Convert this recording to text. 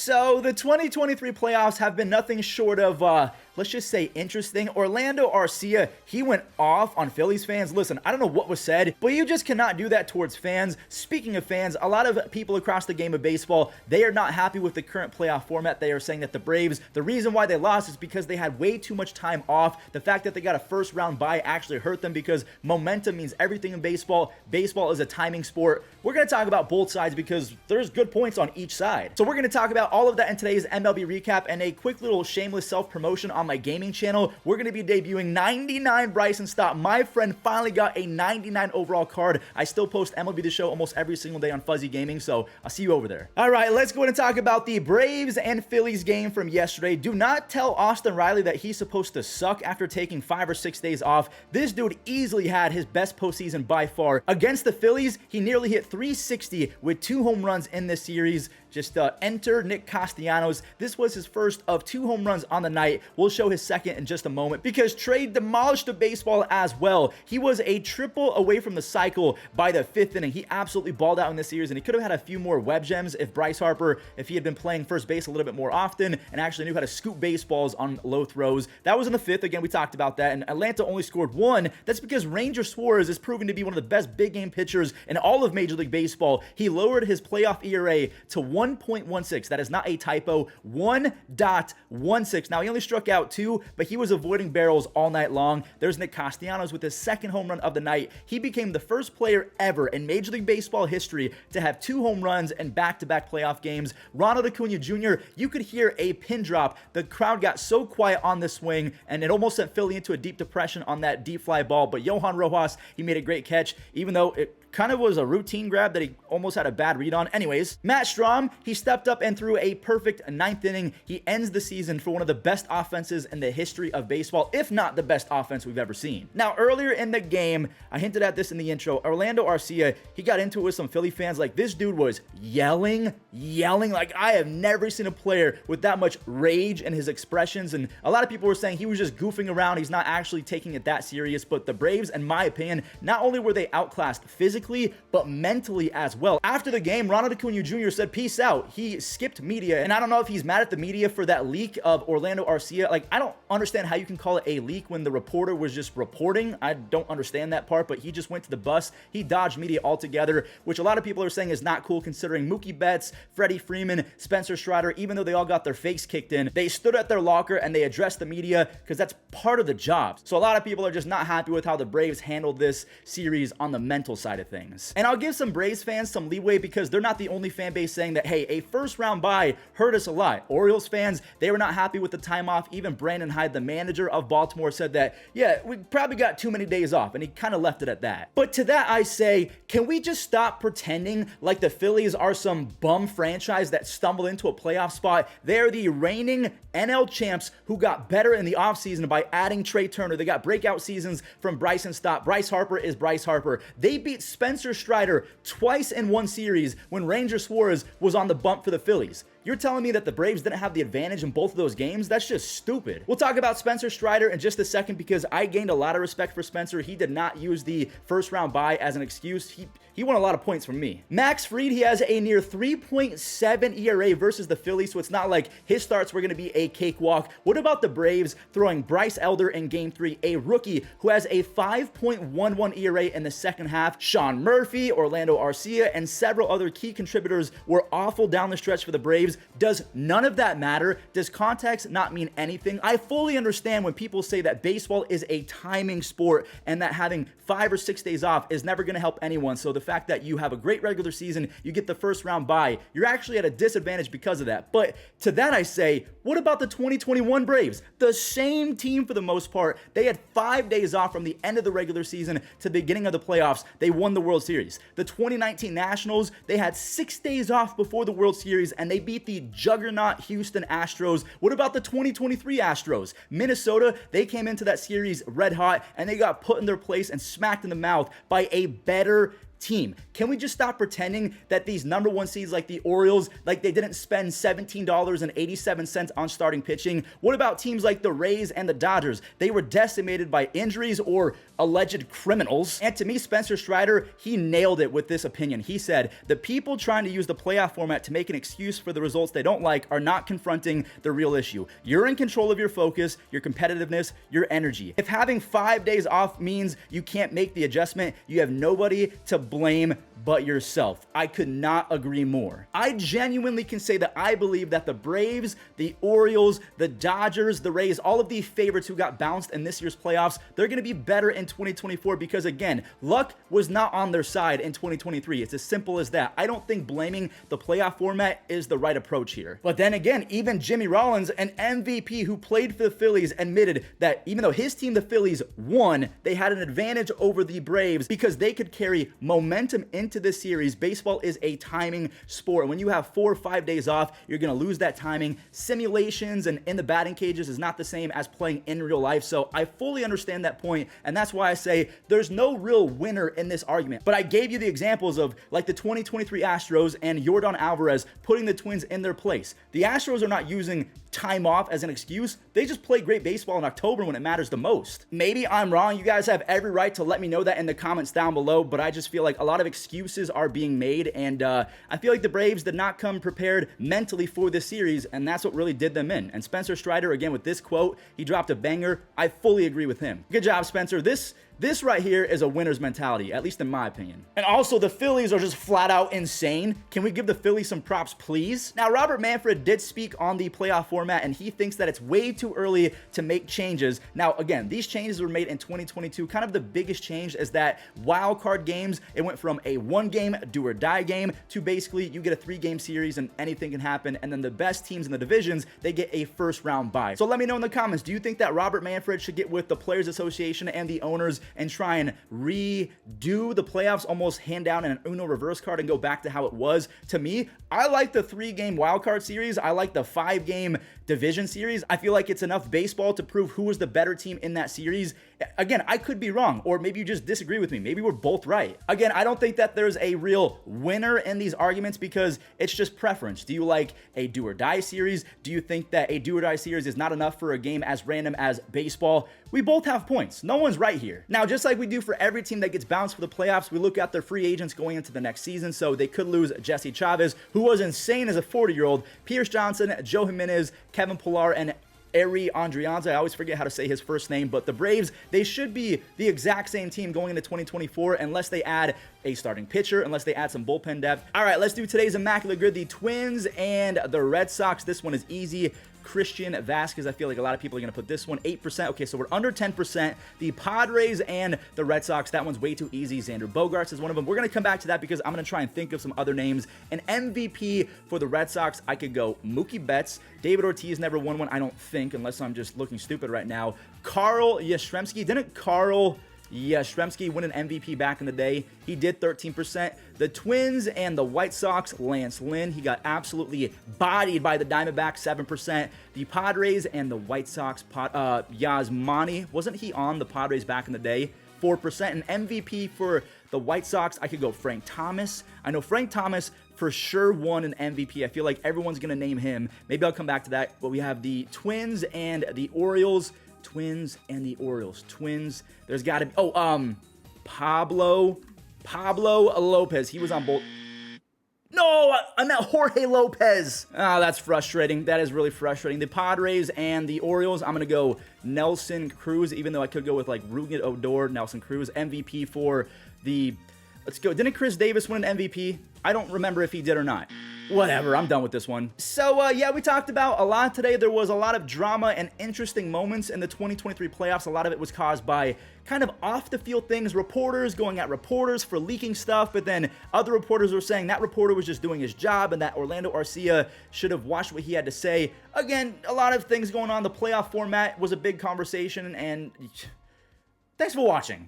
So the 2023 playoffs have been nothing short of, let's just say, interesting. Orlando Arcia, he went off on Phillies fans. Listen, I don't know what was said, but you just cannot do that towards fans. Speaking of fans, a lot of people across the game of baseball, they are not happy with the current playoff format. They are saying that the Braves, the reason why they lost is because they had way too much time off. The fact that they got a first round bye actually hurt them because momentum means everything in baseball. Baseball is a timing sport. We're going to talk about both sides because there's good points on each side. So we're going to talk about all of that in today's MLB recap, and a quick little shameless self-promotion on my gaming channel. We're going to be debuting 99 Bryson Stott. My friend finally got a 99 overall card. I still post MLB The Show almost every single day on Fuzzy Gaming, so I'll see you over there. All right, let's go ahead and talk about the Braves and Phillies game from yesterday. Do not tell Austin Riley that he's supposed to suck after taking 5 or 6 days off. This dude easily had his best postseason by far. Against the Phillies, he nearly hit 360 with 2 home runs in this series. Just enter Nick Castellanos. This was his first of 2 home runs on the night. We'll show his second in just a moment because Trey demolished the baseball as well. He was a triple away from the cycle by the 5th inning. He absolutely balled out in this series, and he could have had a few more web gems if Bryce Harper, if he had been playing first base a little bit more often and actually knew how to scoop baseballs on low throws. That was in the 5th. Again, we talked about that, and Atlanta only scored 1. That's because Ranger Suarez is proving to be one of the best big game pitchers in all of Major League Baseball. He lowered his playoff ERA to 1.16. That is not a typo. 1.16. Now, he only struck out 2, but he was avoiding barrels all night long. There's Nick Castellanos with his second home run of the night. He became the first player ever in Major League Baseball history to have 2 home runs in back-to-back playoff games. Ronald Acuna Jr., you could hear a pin drop. The crowd got so quiet on this swing, and it almost sent Philly into a deep depression on that deep fly ball. But Johan Rojas, he made a great catch, even though it kind of was a routine grab that he almost had a bad read on. Anyways, Matt Strahm, he stepped up and threw a perfect 9th inning. He ends the season for one of the best offenses in the history of baseball, if not the best offense we've ever seen. Now, earlier in the game, I hinted at this in the intro, Orlando Arcia, he got into it with some Philly fans. Like, this dude was yelling. Like, I have never seen a player with that much rage in his expressions, and a lot of people were saying he was just goofing around. He's not actually taking it that serious, but the Braves, in my opinion, not only were they outclassed physically, but mentally as well. After the game, Ronald Acuna Jr. said, peace out. He skipped media, and I don't know if he's mad at the media for that leak of Orlando Arcia. Like, I don't understand how you can call it a leak when the reporter was just reporting. I don't understand that part, but he just went to the bus. He dodged media altogether, which a lot of people are saying is not cool considering Mookie Betts, Freddie Freeman, Spencer Strider, even though they all got their fakes kicked in, they stood at their locker and they addressed the media because that's part of the job. So a lot of people are just not happy with how the Braves handled this series on the mental side of things. And I'll give some Braves fans some leeway because they're not the only fan base saying that, hey, a first round bye hurt us a lot. Orioles fans, they were not happy with the time off. Even Brandon Hyde, the manager of Baltimore, said that, yeah, we probably got too many days off, and he kind of left it at that. But to that I say, can we just stop pretending like the Phillies are some bum franchise that stumbled into a playoff spot? They're the reigning NL champs who got better in the offseason by adding Trey Turner. They got breakout seasons from Bryson Stott. Bryce Harper is Bryce Harper. They beat Spencer Strider twice in one series when Ranger Suarez was on the bump for the Phillies. You're telling me that the Braves didn't have the advantage in both of those games? That's just stupid. We'll talk about Spencer Strider in just a second because I gained a lot of respect for Spencer. He did not use the first round bye as an excuse. He won a lot of points from me. Max Fried, he has a near 3.7 ERA versus the Phillies, so it's not like his starts were going to be a cakewalk. What about the Braves throwing Bryce Elder in Game 3, a rookie who has a 5.11 ERA in the second half? Sean Murphy, Orlando Arcia, and several other key contributors were awful down the stretch for the Braves. Does none of that matter? Does context not mean anything? I fully understand when people say that baseball is a timing sport and that having 5 or 6 days off is never going to help anyone. So the fact that you have a great regular season, you get the first round bye, you're actually at a disadvantage because of that. But to that I say, what about the 2021 Braves? The same team for the most part. They had 5 days off from the end of the regular season to the beginning of the playoffs. They won the World Series. The 2019 Nationals, they had 6 days off before the World Series and they beat the juggernaut Houston Astros. What about the 2023 Astros? Minnesota, they came into that series red hot and they got put in their place and smacked in the mouth by a better team. Can we just stop pretending that these number one seeds like the Orioles, like they didn't spend $17.87 on starting pitching? What about teams like the Rays and the Dodgers? They were decimated by injuries or alleged criminals. And to me, Spencer Strider, he nailed it with this opinion. He said, the people trying to use the playoff format to make an excuse for the results they don't like are not confronting the real issue. You're in control of your focus, your competitiveness, your energy. If having 5 days off means you can't make the adjustment, you have nobody to blame but yourself. I could not agree more. I genuinely can say that I believe that the Braves, the Orioles, the Dodgers, the Rays, all of the favorites who got bounced in this year's playoffs, they're going to be better in 2024 because, again, luck was not on their side in 2023. It's as simple as that. I don't think blaming the playoff format is the right approach here. But then again, even Jimmy Rollins, an MVP who played for the Phillies, admitted that even though his team, the Phillies, won, they had an advantage over the Braves because they could carry momentum into this series. Baseball is a timing sport. When you have 4 or 5 days off, you're going to lose that timing. Simulations and in the batting cages is not the same as playing in real life. So I fully understand that point, and that's why I say there's no real winner in this argument. But I gave you the examples of like the 2023 Astros and Yordan Alvarez putting the Twins in their place. The Astros are not using time off as an excuse. They just play great baseball in October when it matters the most. Maybe I'm wrong. You guys have every right to let me know that in the comments down below, but I just feel like a lot of excuses are being made, and I feel like the Braves did not come prepared mentally for this series, and that's what really did them in. And Spencer Strider, again, with this quote, he dropped a banger. I fully agree with him. Good job, Spencer. This right here is a winner's mentality, at least in my opinion. And also, the Phillies are just flat out insane. Can we give the Phillies some props, please? Now, Robert Manfred did speak on the playoff format, and he thinks that it's way too early to make changes. Now, again, these changes were made in 2022. Kind of the biggest change is that wild card games, it went from a 1-game do-or-die game to basically you get a 3-game series and anything can happen. And then the best teams in the divisions, they get a first-round bye. So let me know in the comments, do you think that Robert Manfred should get with the Players Association and the owners and try and redo the playoffs, almost hand down an Uno reverse card and go back to how it was? To me, I like the 3-game wildcard series. I like the 5-game division series. I feel like it's enough baseball to prove who is the better team in that series. Again, I could be wrong, or maybe you just disagree with me. Maybe we're both right. Again, I don't think that there's a real winner in these arguments because it's just preference. Do you like a do or die series? Do you think that a do or die series is not enough for a game as random as baseball? We both have points. No one's right here. Now, just like we do for every team that gets bounced for the playoffs, we look at their free agents going into the next season. So they could lose Jesse Chavez, who was insane as a 40-year-old, Pierce Johnson, Joe Jimenez, Kevin Pillar, and Eri Andrianza. I always forget how to say his first name, but the Braves, they should be the exact same team going into 2024 unless they add a starting pitcher, unless they add some bullpen depth. All right, let's do today's Immaculate Grid, the Twins and the Red Sox. This one is easy. Christian Vasquez, I feel like a lot of people are going to put this one 8%. Okay, so we're under 10%. The Padres and the Red Sox, that one's way too easy. Xander Bogaerts is one of them. We're going to come back to that because I'm going to try and think of some other names. An MVP for the Red Sox, I could go Mookie Betts. David Ortiz never won one, I don't think, unless I'm just looking stupid right now. Carl Yastrzemski. Didn't Carl Yastrzemski win an MVP back in the day? He did 13%. The Twins and the White Sox, Lance Lynn. He got absolutely bodied by the Diamondbacks, 7%. The Padres and the White Sox, Yasmani. Wasn't he on the Padres back in the day? 4%. An MVP for the White Sox, I could go Frank Thomas. I know Frank Thomas for sure won an MVP. I feel like everyone's going to name him. Maybe I'll come back to that. But we have the Twins and the Orioles. Twins and the Orioles. Twins. There's got to be... Pablo Lopez. He was on both... No, I meant Jorge Lopez. Oh, that's frustrating. That is really frustrating. The Padres and the Orioles, I'm going to go Nelson Cruz, even though I could go with like Rugen Odor, Nelson Cruz. MVP for the... Let's go. Didn't Chris Davis win an MVP? I don't remember if he did or not. Whatever, I'm done with this one. So, yeah, we talked about a lot today. There was a lot of drama and interesting moments in the 2023 playoffs. A lot of it was caused by kind of off-the-field things, reporters going at reporters for leaking stuff, but then other reporters were saying that reporter was just doing his job and that Orlando Arcia should have watched what he had to say. Again, a lot of things going on. The playoff format was a big conversation, and thanks for watching.